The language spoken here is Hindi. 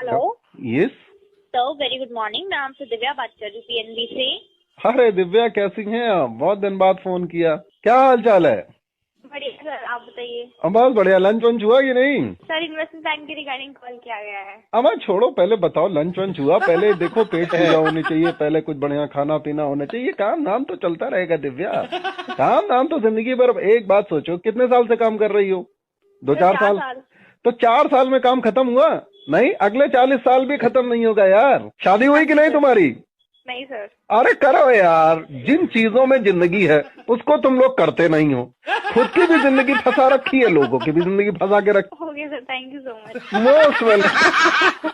हेलो। यस। तो वेरी गुड मॉर्निंग, मैं आपसे दिव्या बात कर रही हूँ पीएनबी से। अरे दिव्या, कैसी हैं आप? बहुत दिन बाद फोन किया। क्या हाल चाल है? बढ़िया सर, आप बताइए। बस बढ़िया। लंच वंच हुआ कि नहीं? सर, इन्वेस्टमेंट बैंक के रिगार्डिंग कॉल किया गया है। अब छोड़ो, पहले बताओ लंच वंच हुआ? पहले देखो पेट पूजा होनी चाहिए, पहले कुछ बढ़िया खाना पीना होना चाहिए। काम नाम तो चलता रहेगा दिव्या, काम नाम तो जिंदगी भर। एक बात सोचो, कितने साल से काम कर रही हो? 2-4 साल? तो 4 साल में काम खत्म हुआ? नहीं, अगले 40 साल भी खत्म नहीं होगा यार। शादी हुई कि नहीं तुम्हारी? नहीं सर। अरे करो यार, जिन चीजों में जिंदगी है उसको तुम लोग करते नहीं हो। खुद की भी जिंदगी फंसा रखी है, लोगों की भी जिंदगी फंसा के रखी। Okay sir, thank you so much. Most welcome.